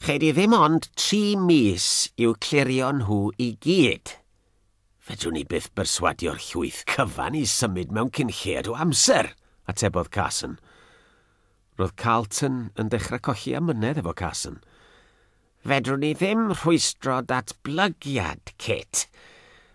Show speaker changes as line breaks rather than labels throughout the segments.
Chedi ddim ond 3 mis i'w clirio nhw I gyd. Fedrwn ni byth berswadio'r llwyth cyfan I symud mewn cynlliad o amser, atebodd Carson. Roedd Carlton yn dechrau colli amynedd efo Carson. Fedrwn ni ddim rhwystro datblygiad, Kit.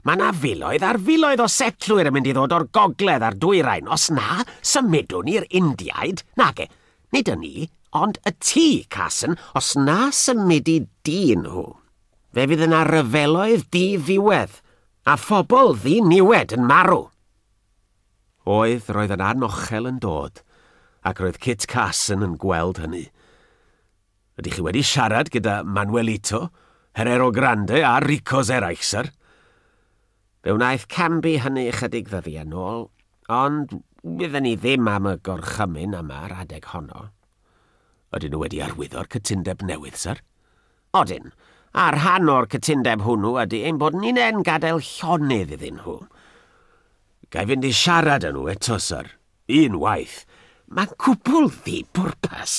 Mae yna filoedd ar filoedd o setlwyr yn mynd I ddod o'r gogledd a'r dwyrain. Os na, symudwn ni'r Indiaid. Nage, nid yn ni, ond y ti, Carson, os na symudu di nhw. Fe fydd yna ryfeloedd di-ddiwedd, a phobl ddi-niwed yn marw. Roedd yn anochel yn dod, ac roedd Kit Carson yn gweld hynny. Ydych chi wedi siarad gyda Manuelito, Herrero Grande a Ricos eraill, sir? Fe wnaeth cambu hynny ychydig ddyddiau nôl, ond byddwn ni ddim am y gorchymyn yma'r adeg honno. Ydyn nhw wedi arwyddo'r cytundeb newydd, sir? Odyn, a rhan o'r cytundeb hwnnw ydy ein bod ni'n gadael llonydd iddyn nhw. Gai fynd I siarad â nhw eto, sir? Unwaith. Mae'n cwbl ddi-bwrpas.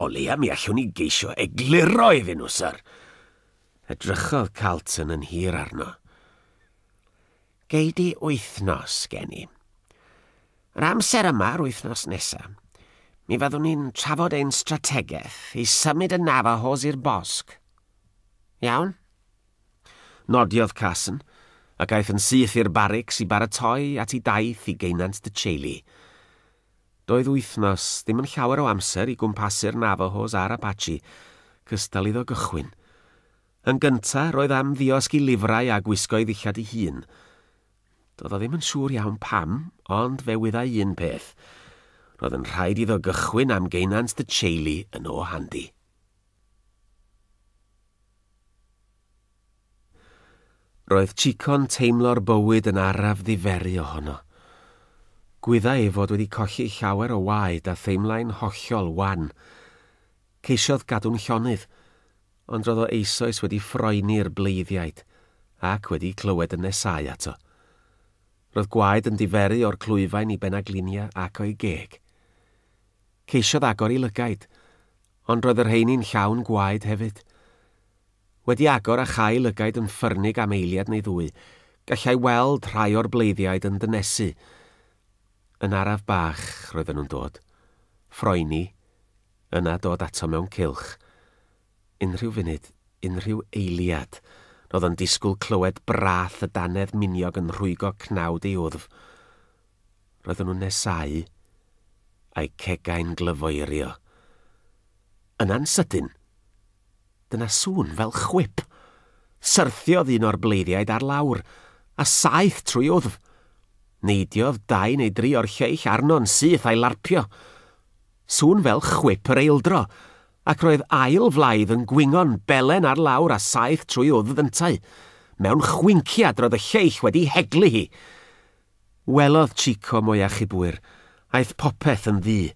O leia mi allwn ni geisio egluro iddyn nhw, sir. Edrychodd Carlton yn hir arno. Gei di wythnos gen I. Yr amser yma'r wythnos nesaf, mi fyddwn ni'n trafod ein strategaeth I symud y Navajos i'r bosg. Iawn? Nodiodd Carson, ac aeth yn syth i'r barrics I baratoi at I daith I Gaenant dy Cheili. Doedd wythnos ddim yn llawer o amser I gwmpasu'r Navajos a'r Apache, cystal iddo gychwyn. Yn gynta, roedd am ddiosg I lifrau a gwisgo I ddillad I hun. Doedd o ddim yn siŵr iawn pam, ond fe wyddai un peth. Roedd yn rhaid iddo gychwyn am Gaenant dy Cheili yn o handi. Roedd Chico'n teimlo'r bywyd yn araf ddiferi ohono. Gwyddai fod wedi colli llawer o waed a theimlai'n hollol wan. Ceisiodd gadw'n llonydd, ond roedd o eisoes wedi ffroeni'r bleiddiaid, ac wedi clywed yn nesau ato. Roedd gwaed yn diferu o'r clwyfain I benaglinia ac o'i geg. Ceisiodd agor I lygaid, ond roedd yr heini'n llawn gwaed hefyd. Wedi agor a chai lygaid yn ffyrnig am eiliad neu ddwy, gallai weld rhai o'r bleiddiaid yn dynesu. Yn araf bach roedden nhw'n dod. Ffroeni, yna dod ato mewn cylch. Unrhyw funud, unrhyw eiliad, roedd yn disgwyl clywed brath y danedd miniog yn rhwygo cnawd ei wddf. Roedden nhw'n nesau, a'i cegau'n glyfoerio. Yna'n sydyn, dyna sŵn fel chwip. Syrthiodd un o'r bleiddiaid ar lawr, a saeth trwy wddf. Neidiodd 2 neu 3 o'r lleill arno'n syth a'i larpio. Sŵn fel chwip yr eildro, ac roedd ail flaidd yn gwingon belen ar lawr a saeth trwy wddf yntau. Mewn chwinciad roedd y lleill wedi heglu hi. Welodd Chico mwyach I bwyr, aeth popeth yn ddi,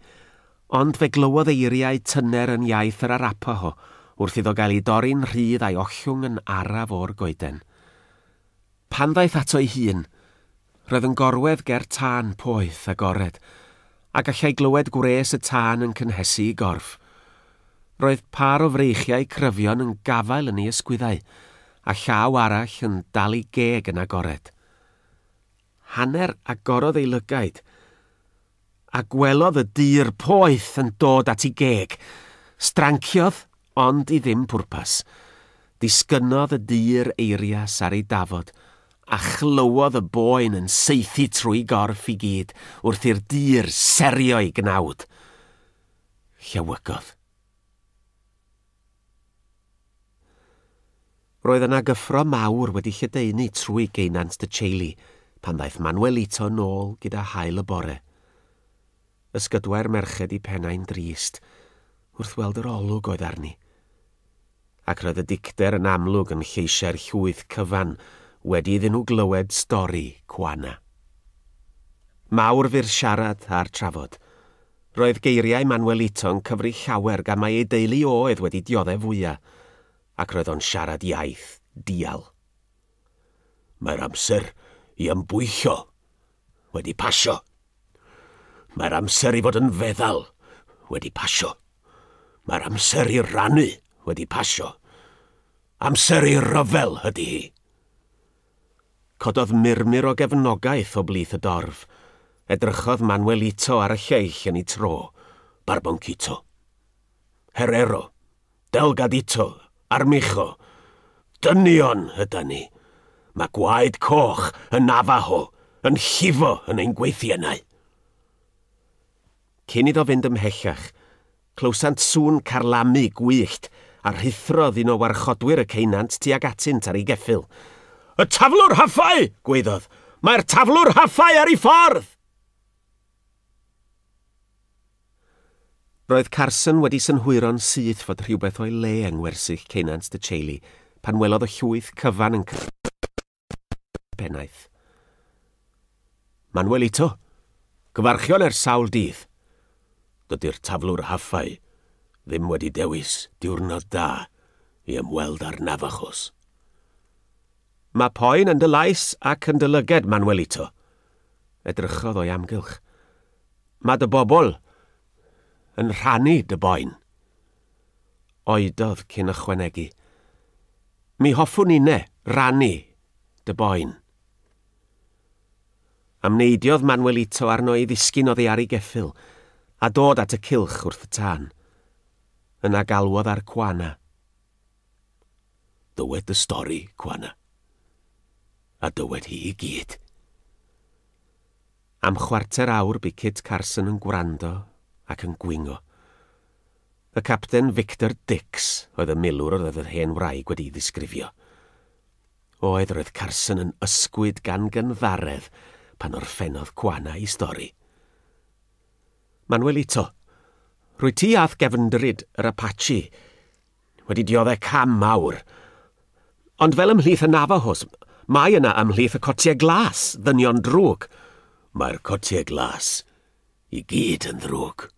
ond fe glywodd eiriau tyner yn iaith yr Arapaho, wrth iddo gael ei dorri'n rhydd a'i ollwng yn araf o'r goeden. Pan ddaeth ato ei hun, roedd yn gorwedd ger tân poeth agored, a gallai glywed gwres y tân yn cynhesu I gorff. Roedd par o freichiau cryfion yn gafael yn ei ysgwyddau, a llaw arall yn dal I geg yn agored. Hanner agorodd ei lygaid, a gwelodd y dyr poeth yn dod at ei geg. Stranciodd, ond I ddim pwrpas. Disgynnodd y dyr eirias ar ei dafod, a chlywodd y boen yn seithi trwy gorff I gyd, wrth i'r dyr serio I gnawd. Llewygodd. Roedd yna gyffro mawr wedi lledaenu trwy Gaenant dy Cheili, pan ddaeth Manuelito nôl gyda hael y bore. Ysgydwai'r merched I pennau'n drist, wrth weld yr olwg oedd arni. Ac roedd y dicter yn amlwg yn lleisiau'r llwyth cyfan, wedi iddyn nhw glywed stori cwana. Mawr fy'r siarad a'r trafod. Roedd geiriau Manuelito yn cyfri llawer gan mai ei deulu oedd wedi dioddef fwyaf, ac roedd o'n siarad iaith dial. Mae'r amser I embwyllo wedi pasio. Mae'r amser I fod yn feddal wedi pasio. Mae'r amser I rannu
wedi pasio. Amser i ryfel ydy hi.
Cododd murmur o gefnogaeth o blith y dorf. Edrychodd Manuelito ar y lleill yn ei tro.
Barboncito. Herrero. Delgadito. Armijo. Dynion yda ni. Mae gwaed coch yn Navajo yn llifo yn ein gweithiennau.
Cyn iddo fynd ymhellach, clywsant sŵn carlamu gwyllt a rhithrodd un o warchodwyr y ceunant tuag atynt ar ei geffyl.
Y taflwr haffau, gwaeddodd. Mae'r taflwr haffau ar ei ffordd.
Roedd Carson wedi synhwyro'n syth fod rhywbeth o'i le yng ngwersyll ceunant dy Cheili pan welodd y llwyth cyfan yn pennaeth.
Manuelito, gyfarchion sawl dydd. Dydy'r taflwr haffau ddim wedi dewis diwrnod da i ymweld â'r Navajos.
Mae poen yn dy lais ac yn dy lyged, Manuelito. Edrychodd o'i amgylch. Mae dy bobl yn rhannu dy boen. Oedodd cyn ychwanegu. Mi hoffwn unne rannu dy boen. Amneidiodd Manuelito arno i ddisgyn oddi ar ei geffyl a dod at y cylch wrth y tân. Yna galwodd ar Cwana.
Dywed y stori, Cwana. A dywed hi i gyd.
Am chwarter awr bu Kit Carson yn gwrando ac yn gwingo. Y capten Victor Dix oedd y milwr oedd yr hen wraig wedi ddisgrifio. Oedd roedd Carson yn ysgwyd gan gynfaredd pan orffennodd Cwana i stori. Manuelito, rwy ti ath gefndryd yr Apache wedi dioddau cam mawr. Ond fel ymhlith y Navajos, mae yna ymhlith y cotiau glas, ddynion drwg.
Mae'r cotiau glas i gyd yn ddrwg.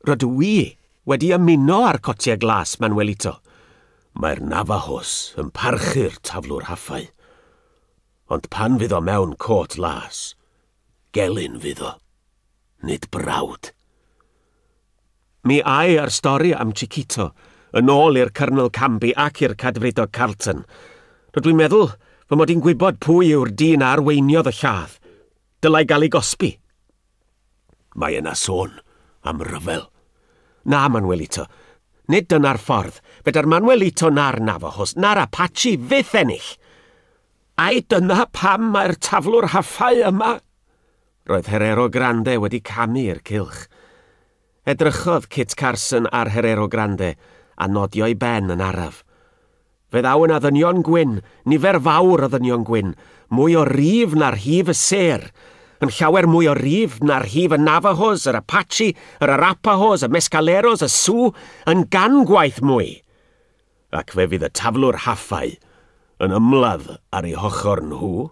Rydw i wedi ymuno ar cotiau glas, Manuelito.
Mae'r Navajos yn parchu'r taflwr haffau. Ond pan fydd o mewn cot las, gelyn fydd o, nid brawd.
Mi ai ar stori am Chiquito, yn ôl i'r Cyrnel Cambi ac i'r Cadfridog Carlton. Rydw i'n meddwl fy mod i'n gwybod pwy yw'r dyn a arweiniodd y lladd. Dylai gael ei gosbi.
Mae yna sôn am ryfel.
Na, Manuelito. Nid dyna'r ffordd. Beda'r Manuelito na'r Navajos, na'r Apache fyth ennill. Ai dyna pam mae'r taflwr haffau yma? Roedd Herrero Grande wedi camu i'r cylch. Edrychodd Kit Carson ar Herrero Grande a nodio i ben yn araf. Fe ddaw yna ddynion gwyn, nifer fawr o ddynion gwyn, mwy o rif na'r hif y ser, yn llawer mwy o rif na'r hif y Navajos, yr Apache, yr Arapahos, y Mescaleros, y Sioux, yn gan gwaith mwy. Ac fe fydd y taflwr haffau yn ymladd ar ei hochor nhw.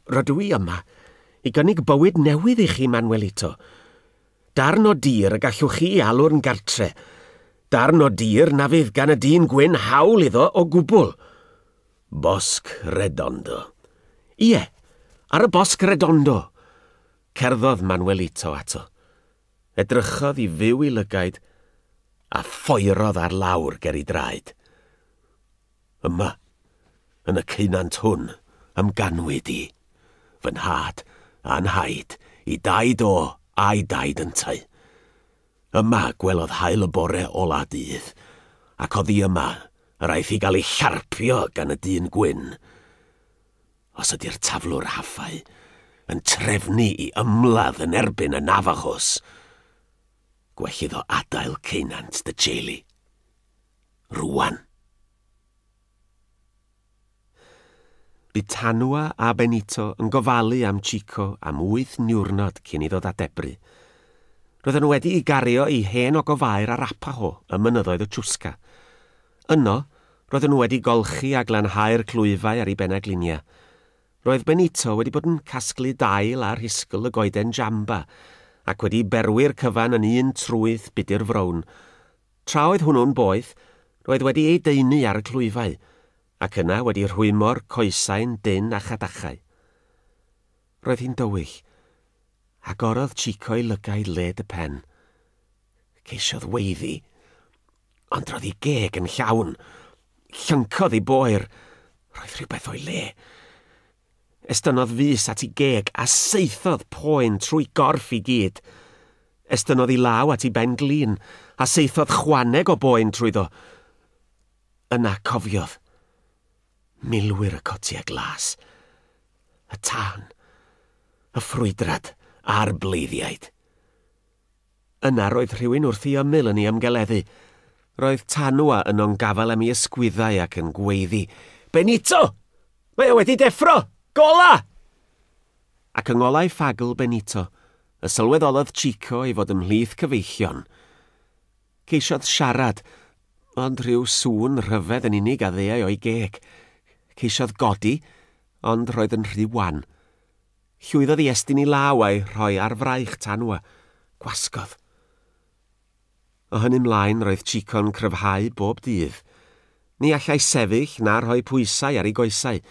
Rydw i yma i gynnig bywyd newydd i chi, Manuelito. Darn o dir y gallwch chi alw'n gartre. Darn o dir na fydd gan y dyn gwyn hawl iddo o gwbl.
Bosg Redondo.
Ie, ar y bosg Redondo. Cerddodd Manuelito ato. Edrychodd i fyw i lygaid a phoerodd ar lawr ger i draed.
Yma, yn y ceunant hwn, ymganwyd i. Fy nhad a'n nhaid i daid o a'i daid yntau. Yma gwelodd hael y bore ola dydd, ac oddi yma yr aeth i gael ei llarpio gan y dyn gwyn. Os ydy'r taflwr haffau yn trefnu i ymladd yn erbyn y Navajos, gwell iddo adael ceunant dy Cheili. Rwan.
Bu Tanwa a Benito yn gofalu am Chico am 8 niwrnod cyn iddo ddadebru. Roedden nhw wedi ei gario i hen o gofair Arapaho y mynyddoedd o Chusca. Yno, roedden nhw wedi golchi a glanhau'r clwyfau ar ei benaglinia. Roedd Benito wedi bod yn casglu dail ar hisgl y goeden jamba ac wedi berwi'r cyfan yn un trwydd budur frown. Tra oedd hwnnw'n boeth, roedd wedi ei deunu ar y clwyfau, ac yna wedi rhwymo'r coesau'n dyn a chadachau. Roedd hi'n dywyll, agorodd Chico i lygau led y pen. Ceisiodd weiddi,
Ond roedd ei geg yn llawn. Llyncodd ei boer. Roedd rhywbeth o'i le. Estynodd fus at ei geg a seithodd poen trwy gorff i gyd. Estynodd ei law at ei ben glin a seithodd chwaneg o boen trwyddo. Yna cofiodd. Milwyr y cotiau glas. Y tân. Y ffrwydrad a'r bleiddiaid. Yna roedd rhywun wrth ei ymyl yn ei ymgeleddu. Roedd Tanwa yno'n gafel am ei ysgwyddau ac yn gweiddi. Benito! Mae o wedi deffro! Gola! Ac yng ngolau ffagl Benito, y sylweddolodd Chico ei fod ymhlith cyfeillion. Ceisiodd siarad, ond rhyw sŵn rhyfedd yn unig a ddeau o'i geg. Ceisiodd godi, ond roedd yn rhy wan. Llwyddodd i estyn i law a'i rhoi ar fraich Tanwa. Gwasgodd. O hynny mlaen roedd Chico'n cryfhau bob dydd. Ni allai sefyll na rhoi pwysau ar ei goesau,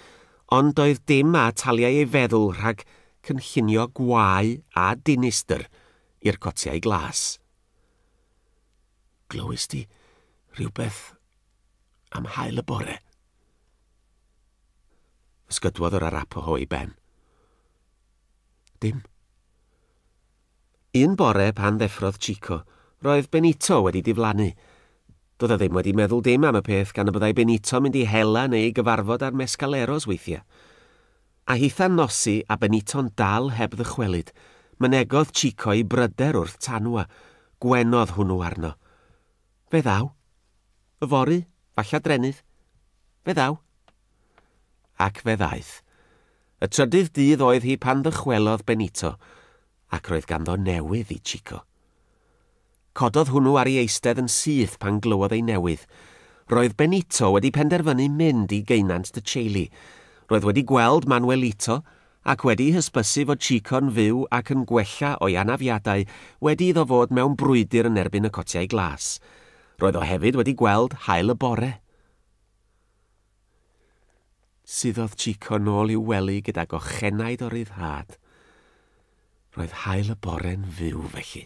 ond doedd dim a taliau ei feddwl rhag cynllunio gwau a dinistr i'r cotiau glas. Glywys di rhywbeth am hael y bore? Ysgydwodd yr Arapaho i ben. Dim. Un bore pan ddeffrodd Chico, roedd Benito wedi diflannu. Doedd e ddim wedi meddwl dim am y peth gan y byddai Benito mynd i hela neu gyfarfod ar mescaleros weithiau. A hitha'n nosi a Benito'n dal heb ddychwelyd, mynegodd Chico i bryder wrth Tanwa, gwenodd hwnnw arno. Fe ddaw. Y fori, falla drenydd. Fe ddaw. Ac fe ddaeth. Y trydydd dydd oedd hi pan ddychwelodd Benito, ac roedd ganddo newydd i Chico. Cododd hwnnw ar ei eistedd yn syth pan glywodd ei newydd. Roedd Benito wedi penderfynu mynd i Geinant dy Cheili. Roedd wedi gweld Manuelito ac wedi hysbysu fod Chico'n fyw ac yn gwella o'i anafiadau wedi iddo fod mewn brwydr yn erbyn y cotiau glas. Roedd o hefyd wedi gweld hael y bore. Suddodd Chico nôl i'w wely gyda gochenaid o ryddhad. Roedd hael y bore'n fyw felly.